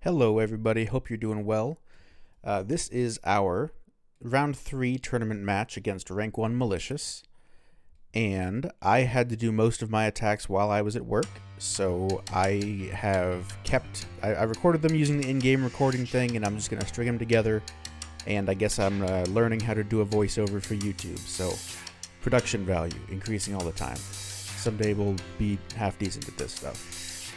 Hello everybody, hope you're doing well. This is our round 3 tournament match against rank 1 Malicious, and I had to do most of my attacks while I was at work, so I recorded them using the in-game recording thing, and I'm just going to string them together, and I guess I'm learning how to do a voiceover for YouTube, so production value increasing all the time. Someday we'll be half decent at this stuff.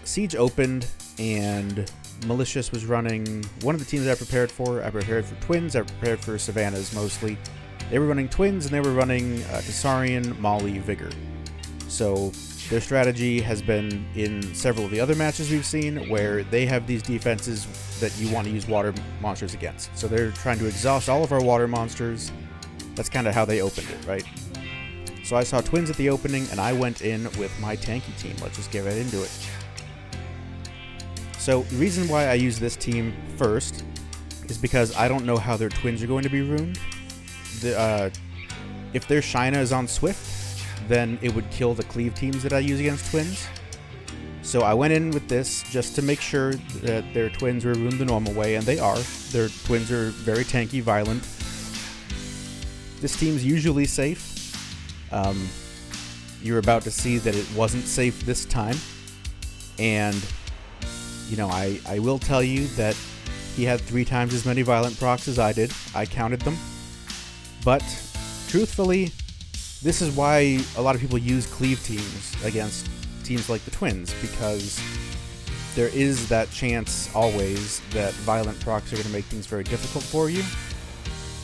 Siege opened, and Malicious was running one of the teams I prepared for. I prepared for Twins, I prepared for Savannahs mostly. They were running Twins, and they were running Tsarian, Molly, Vigor. So their strategy has been in several of the other matches we've seen, where they have these defenses that you want to use water monsters against. So they're trying to exhaust all of our water monsters. That's kind of how they opened it, right? So I saw Twins at the opening, and I went in with my tanky team. Let's just get right into it. So the reason why I use this team first is because I don't know how their Twins are going to be ruined. If their Shina is on Swift, then it would kill the cleave teams that I use against Twins. So I went in with this just to make sure that their Twins were ruined the normal way, and they are. Their Twins are very tanky, violent. This team's usually safe. You're about to see that it wasn't safe this time, and you know, I will tell you that he had 3 times as many violent procs as I did. I counted them. But, truthfully, this is why a lot of people use cleave teams against teams like the Twins, because there is that chance always that violent procs are going to make things very difficult for you.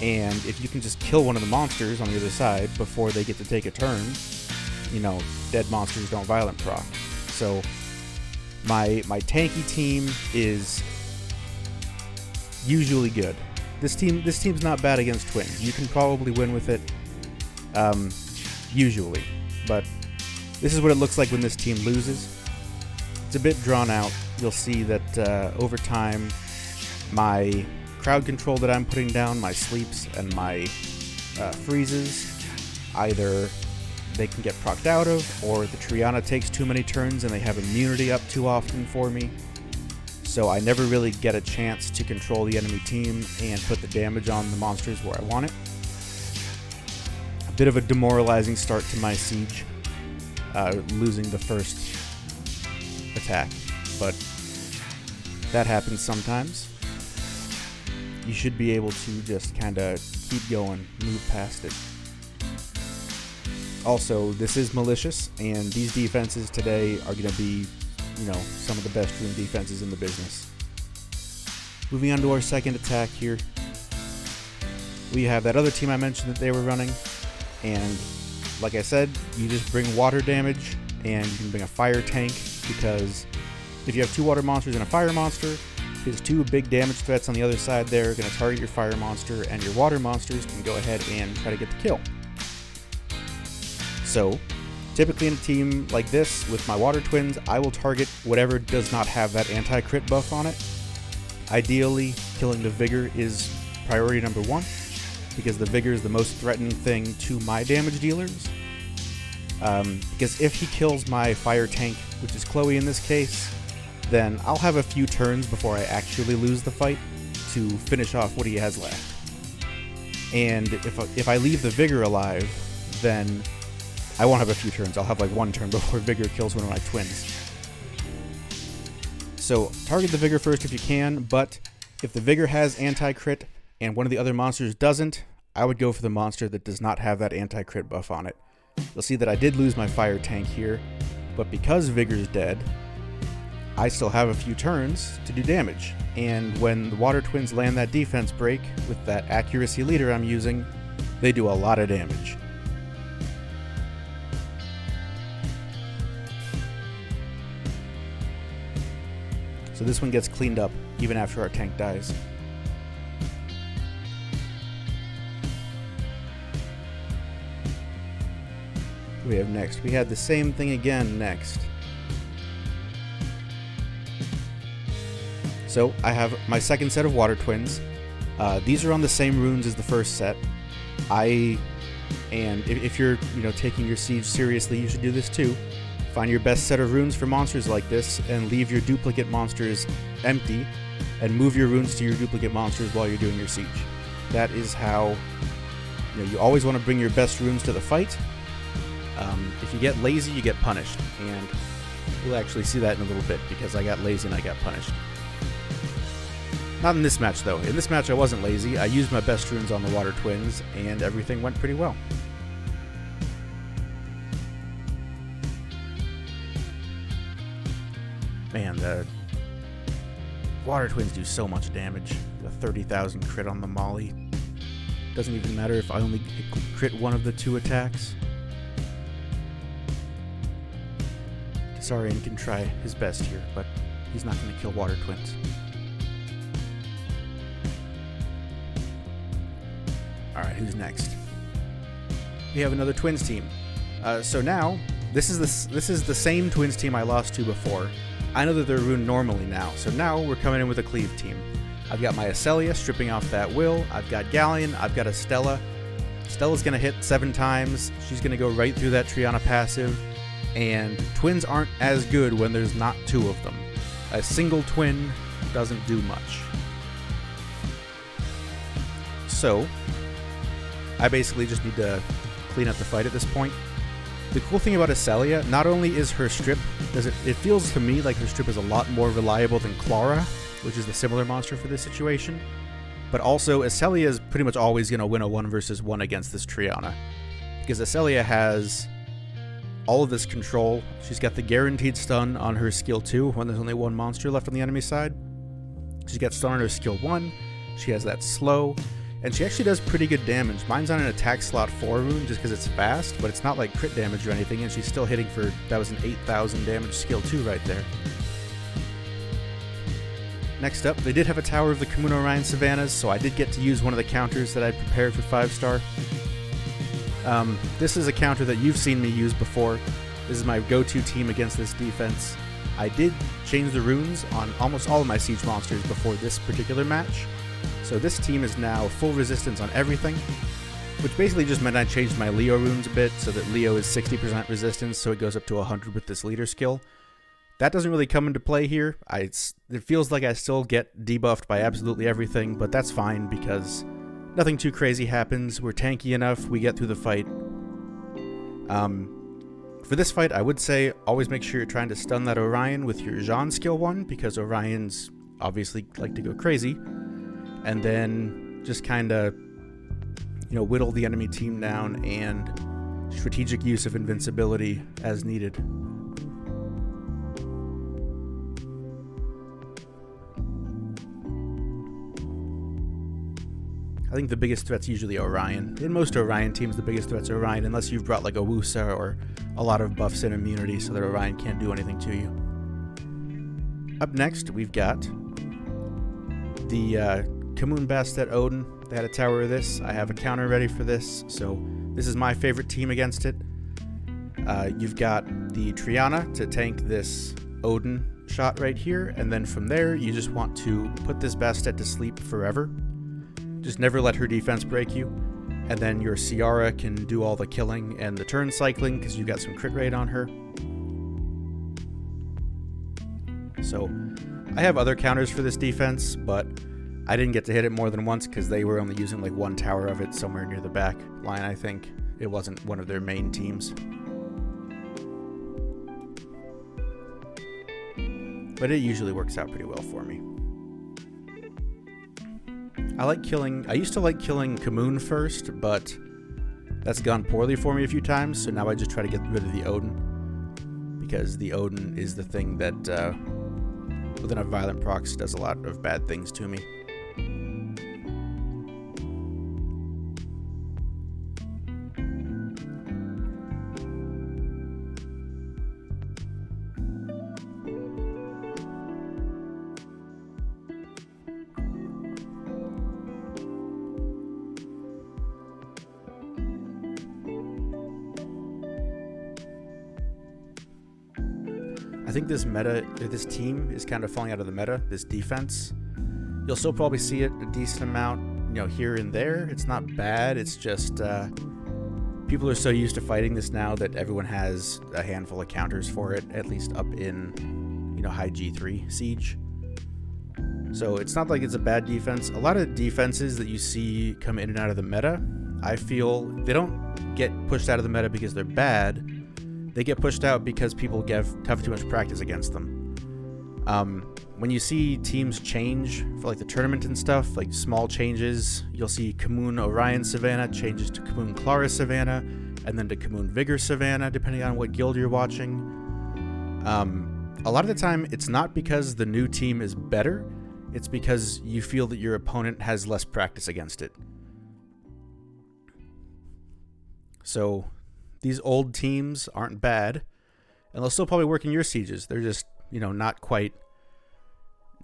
And if you can just kill one of the monsters on the other side before they get to take a turn, you know, dead monsters don't violent proc. So my tanky team is usually good. This team's not bad against Twins. You can probably win with it, usually. But this is what it looks like when this team loses. It's a bit drawn out. You'll see that over time, my crowd control that I'm putting down, my sleeps and my freezes, either they can get procced out of, or the Triana takes too many turns and they have immunity up too often for me. So I never really get a chance to control the enemy team and put the damage on the monsters where I want it. A bit of a demoralizing start to my siege, losing the first attack, but that happens sometimes. You should be able to just kind of keep going, move past it. Also, this is Malicious, and these defenses today are going to be, you know, some of the best room defenses in the business. Moving on to our second attack here. We have that other team I mentioned that they were running, and like I said, you just bring water damage, and you can bring a fire tank, because if you have 2 water monsters and a fire monster, his 2 big damage threats on the other side there are going to target your fire monster, and your water monsters can go ahead and try to get the kill. So, typically in a team like this, with my water twins, I will target whatever does not have that anti-crit buff on it. Ideally, killing the Vigor is priority number 1, because the Vigor is the most threatening thing to my damage dealers. Because if he kills my fire tank, which is Chloe in this case, then I'll have a few turns before I actually lose the fight to finish off what he has left. And if I leave the Vigor alive, then I won't have a few turns. I'll have like 1 turn before Vigor kills one of my twins. So target the Vigor first if you can, but if the Vigor has anti-crit and one of the other monsters doesn't, I would go for the monster that does not have that anti-crit buff on it. You'll see that I did lose my fire tank here, but because Vigor's dead, I still have a few turns to do damage. And when the water twins land that defense break with that accuracy leader I'm using, they do a lot of damage. So this one gets cleaned up even after our tank dies. What do we have next? We had the same thing again next. So I have my second set of water twins. These are on the same runes as the first set. And if you're taking your siege seriously, you should do this too. Find your best set of runes for monsters like this, and leave your duplicate monsters empty, and move your runes to your duplicate monsters while you're doing your siege. That is how, you always want to bring your best runes to the fight. If you get lazy, you get punished, and we'll actually see that in a little bit, because I got lazy and I got punished. Not in this match, though. In this match, I wasn't lazy. I used my best runes on the Water Twins, and everything went pretty well. Man, the Water Twins do so much damage. A 30,000 crit on the Molly. Doesn't even matter if I only crit one of the 2 attacks. Tisarian can try his best here, but he's not going to kill Water Twins. Alright, who's next? We have another Twins team. So now, this is the same Twins team I lost to before. I know that they're ruined normally now, so now we're coming in with a cleave team. I've got my Acelia stripping off that will. I've got Galleon. I've got a Stella. Stella's going to hit 7 times. She's going to go right through that Triana passive. And twins aren't as good when there's not 2 of them. A single twin doesn't do much. So, I basically just need to clean up the fight at this point. The cool thing about Acelia, not only is her strip, it feels to me like her strip is a lot more reliable than Clara, which is the similar monster for this situation, but also Acelia is pretty much always going to win a 1 versus 1 against this Triana, because Acelia has all of this control. She's got the guaranteed stun on her skill 2 when there's only 1 monster left on the enemy side. She's got stun on her skill 1, she has that slow, and she actually does pretty good damage. Mine's on an attack slot 4 rune just because it's fast, but it's not like crit damage or anything, and she's still hitting for, that was an 8,000 damage skill 2 right there. Next up, they did have a Tower of the Kamuna Orion Savannas, so I did get to use one of the counters that I prepared for 5-star. This is a counter that you've seen me use before. This is my go-to team against this defense. I did change the runes on almost all of my siege monsters before this particular match. So this team is now full resistance on everything, which basically just meant I changed my Leo runes a bit so that Leo is 60% resistance, so it goes up to 100 with this leader skill. That doesn't really come into play here. It feels like I still get debuffed by absolutely everything, but that's fine because nothing too crazy happens. We're tanky enough. We get through the fight. For this fight, I would say always make sure you're trying to stun that Orion with your Jean skill 1, because Orions obviously like to go crazy. And then just kind of, whittle the enemy team down and strategic use of invincibility as needed. I think the biggest threat's usually Orion. In most Orion teams, the biggest threat's Orion, unless you've brought like a Wusa or a lot of buffs and immunity so that Orion can't do anything to you. Up next, we've got the Kamun Bastet Odin. They had a tower of this. I have a counter ready for this, so this is my favorite team against it. You've got the Triana to tank this Odin shot right here, and then from there, you just want to put this Bastet to sleep forever. Just never let her defense break you. And then your Ciara can do all the killing and the turn cycling because you've got some crit rate on her. So I have other counters for this defense, but I didn't get to hit it more than once because they were only using like 1 tower of it somewhere near the back line, I think. It wasn't one of their main teams. But it usually works out pretty well for me. I used to like killing Kamun first, but that's gone poorly for me a few times, so now I just try to get rid of the Odin, because the Odin is the thing that, within a violent procs, does a lot of bad things to me. I think this team is kind of falling out of the meta, this defense. You'll still probably see it a decent amount, here and there. It's not bad, it's just, people are so used to fighting this now that everyone has a handful of counters for it, at least up in, you know, high G3 siege. So it's not like it's a bad defense. A lot of defenses that you see come in and out of the meta, I feel they don't get pushed out of the meta because they're bad. They get pushed out because people have too much practice against them. When you see teams change for like the tournament and stuff, like small changes, you'll see Kamoon Orion Savannah changes to Kamoon Clara Savannah, and then to Kamoon Vigor Savannah, depending on what guild you're watching. A lot of the time, it's not because the new team is better, it's because you feel that your opponent has less practice against it. So these old teams aren't bad, and they'll still probably work in your sieges. They're just, you know, not quite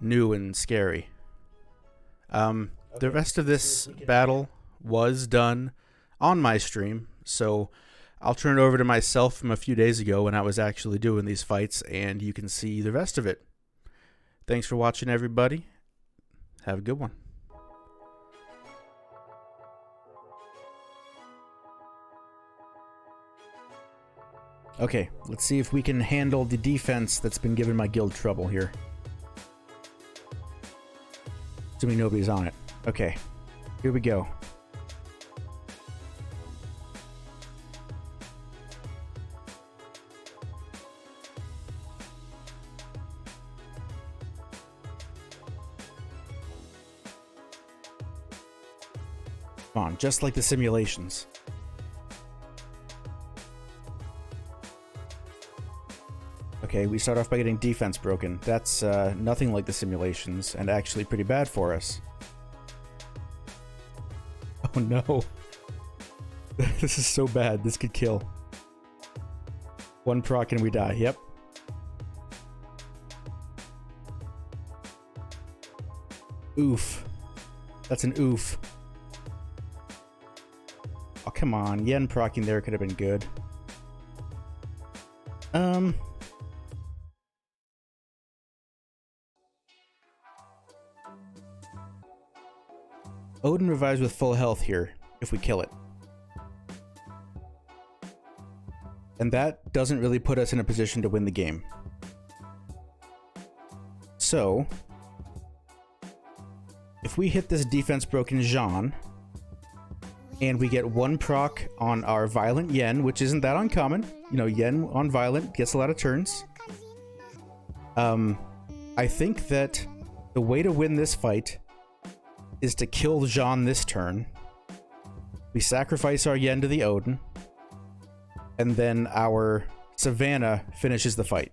new and scary. The rest of this battle was done on my stream, so I'll turn it over to myself from a few days ago when I was actually doing these fights, and you can see the rest of it. Thanks for watching, everybody. Have a good one. Okay, let's see if we can handle the defense that's been giving my guild trouble here. Assuming nobody's on it. Okay, here we go. Come on, just like the simulations. Okay, we start off by getting defense broken. That's nothing like the simulations, and actually pretty bad for us. Oh no. This is so bad. This could kill. One proc and we die. Yep. Oof. That's an oof. Oh, come on. Yen proccing there could have been good. Odin revives with full health here, if we kill it. And that doesn't really put us in a position to win the game. So, if we hit this defense broken Jean, and we get one proc on our Violent Yen, which isn't that uncommon. You know, Yen on Violent gets a lot of turns. I think that the way to win this fight is to kill Jean this turn. We sacrifice our Yen to the Odin, and then our Savannah finishes the fight.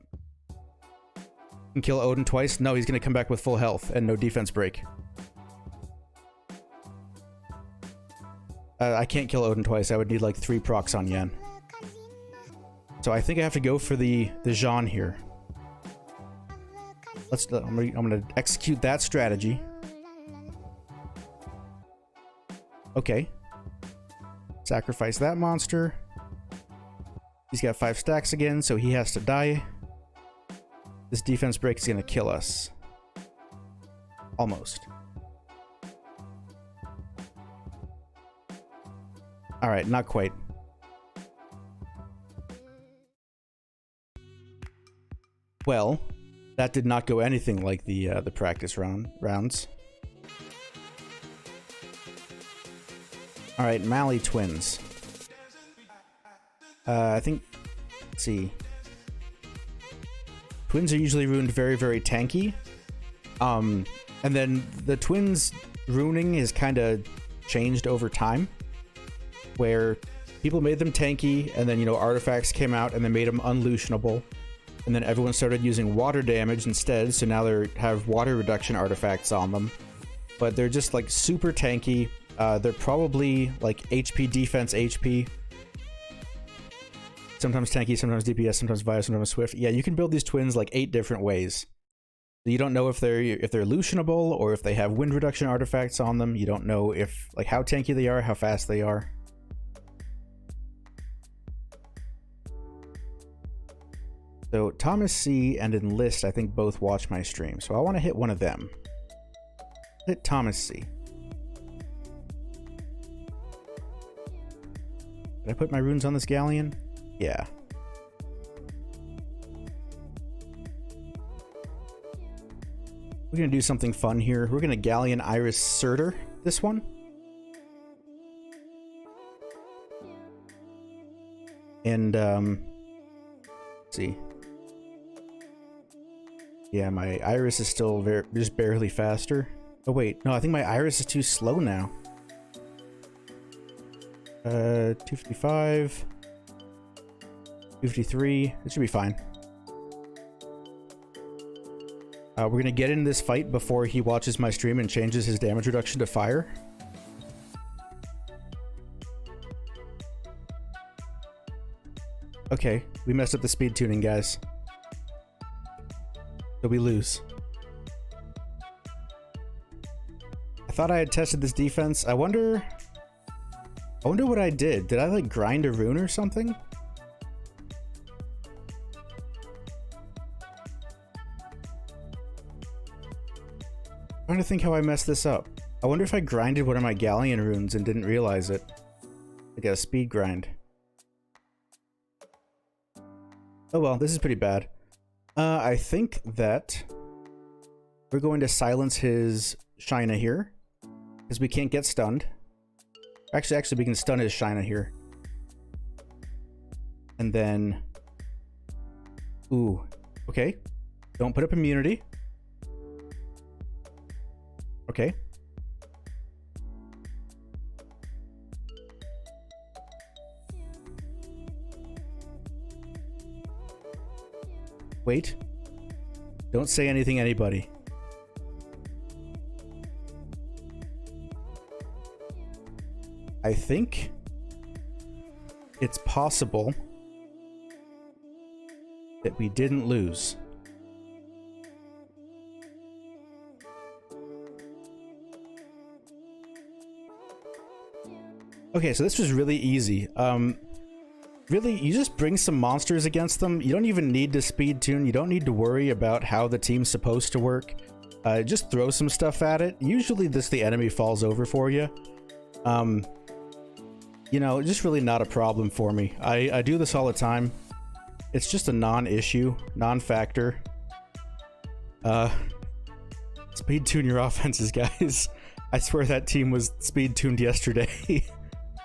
And kill Odin twice? No, he's going to come back with full health and no defense break. I can't kill Odin twice. I would need like 3 procs on Yen. So I think I have to go for the Jean here. I'm gonna execute that strategy. Okay. Sacrifice that monster. He's got 5 stacks again, so he has to die. This defense break is gonna kill us. Almost. Alright, not quite. Well, that did not go anything like the practice rounds. Alright, Mali twins. I think, let's see. Twins are usually ruined very, very tanky. And then the twins ruining is kind of changed over time, where people made them tanky, and then, you know, artifacts came out and they made them unloosenable. And then everyone started using water damage instead, so now they have water reduction artifacts on them. But they're just like super tanky. They're probably like HP defense HP. Sometimes tanky, sometimes DPS, sometimes Via, sometimes Swift. Yeah, you can build these twins like 8 different ways. You don't know if they're loosenable or if they have wind reduction artifacts on them. You don't know if like how tanky they are, how fast they are. So Thomas C and Enlist, I think, both watch my stream. So I want to hit one of them. Hit Thomas C. Did I put my runes on this galleon? Yeah. We're gonna do something fun here. We're gonna galleon Iris Surtur this one. And let's see. Yeah, my Iris is still just barely faster. Oh wait, no, I think my Iris is too slow now. 255, 253. It should be fine. We're gonna get in this fight before he watches my stream and changes his damage reduction to fire. Okay, we messed up the speed tuning, guys. So we lose. I thought I had tested this defense. I wonder what I did. Did I like grind a rune or something? I'm trying to think how I messed this up. I wonder if I grinded one of my galleon runes and didn't realize it. Like a speed grind. Oh well, this is pretty bad. I think that we're going to silence his Shina here, because we can't get stunned. Actually, we can stun his Shina here. And then... Ooh. Okay. Don't put up immunity. Okay. Wait. Don't say anything, anybody. I think it's possible that we didn't lose. Okay, so this was really easy. Really, you just bring some monsters against them. You don't even need to speed tune. You don't need to worry about how the team's supposed to work. Just throw some stuff at it. Usually the enemy falls over for you. You know, just really not a problem for me. I do this all the time. It's just a non-issue, non-factor. Speed tune your offenses, guys. I swear that team was speed tuned yesterday.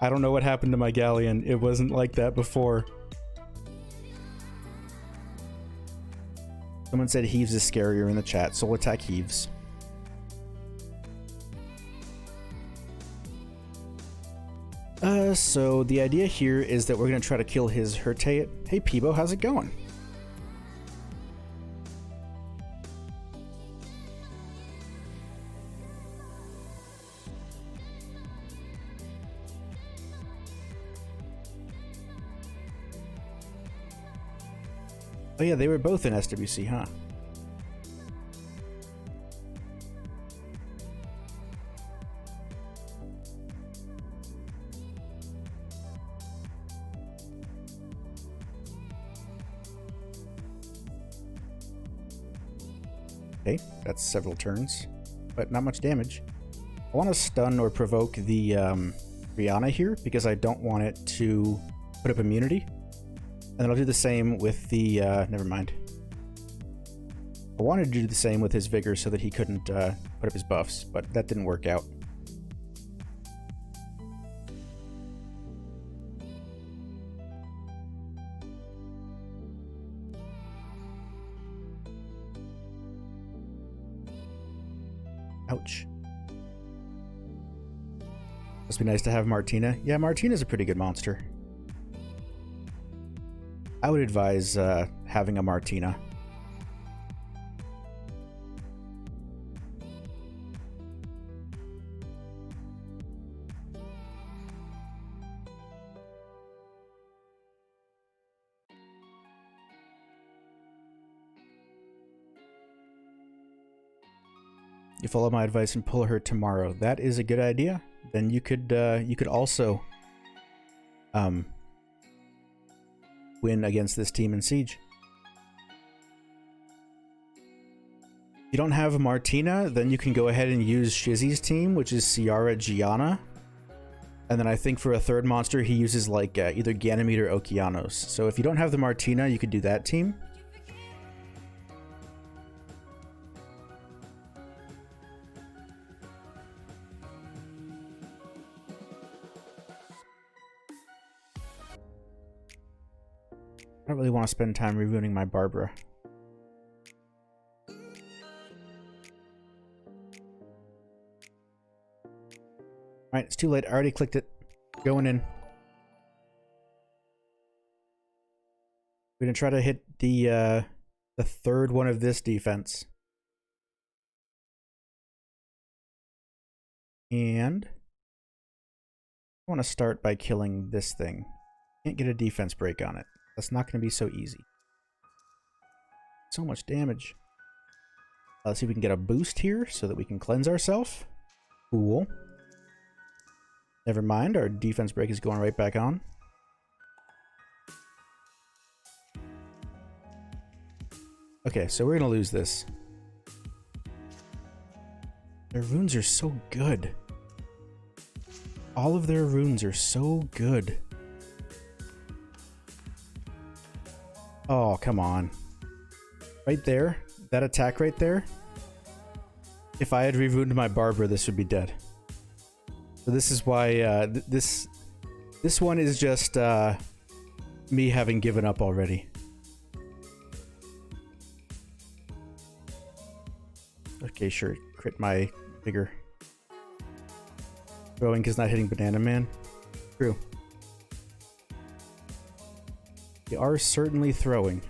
I don't know what happened to my galleon. It wasn't like that before. Someone said Heaves is scarier in the chat, so we'll attack Heaves. So the idea here is that we're gonna try to kill his Herteot. Hey Peebo, how's it going? Oh yeah, they were both in SWC, huh? Okay, that's several turns, but not much damage. I want to stun or provoke the Rihanna here because I don't want it to put up immunity. And then I'll do the same with the, never mind. I wanted to do the same with his Vigor so that he couldn't put up his buffs, but that didn't work out. Ouch. Must be nice to have Martina. Yeah, Martina's a pretty good monster. I would advise having a Martina. You follow my advice and pull her tomorrow. That is a good idea. Then you could also win against this team in Siege. If you don't have Martina, then you can go ahead and use Shizzy's team, which is Ciara Gianna. And then I think for a third monster, he uses like either Ganymede or Okeanos. So if you don't have the Martina, you could do that team. I don't really want to spend time reviewing my Barbara. Alright, it's too late. I already clicked it. Going in. We're gonna try to hit the third one of this defense. And I want to start by killing this thing. Can't get a defense break on it. That's not going to be so easy. So much damage. Let's see if we can get a boost here so that we can cleanse ourselves. Cool. Never mind, our defense break is going right back on. Okay, so we're going to lose this. Their runes are so good. All of their runes are so good. Oh, come on. Right there, that attack right there. If I had re-ruined my Barbara, this would be dead. So this is why this one is just me having given up already. Okay, sure. Crit my bigger. Throwing is not hitting Banana Man. True. They are certainly throwing.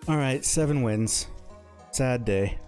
Alright, 7 wins. Sad day.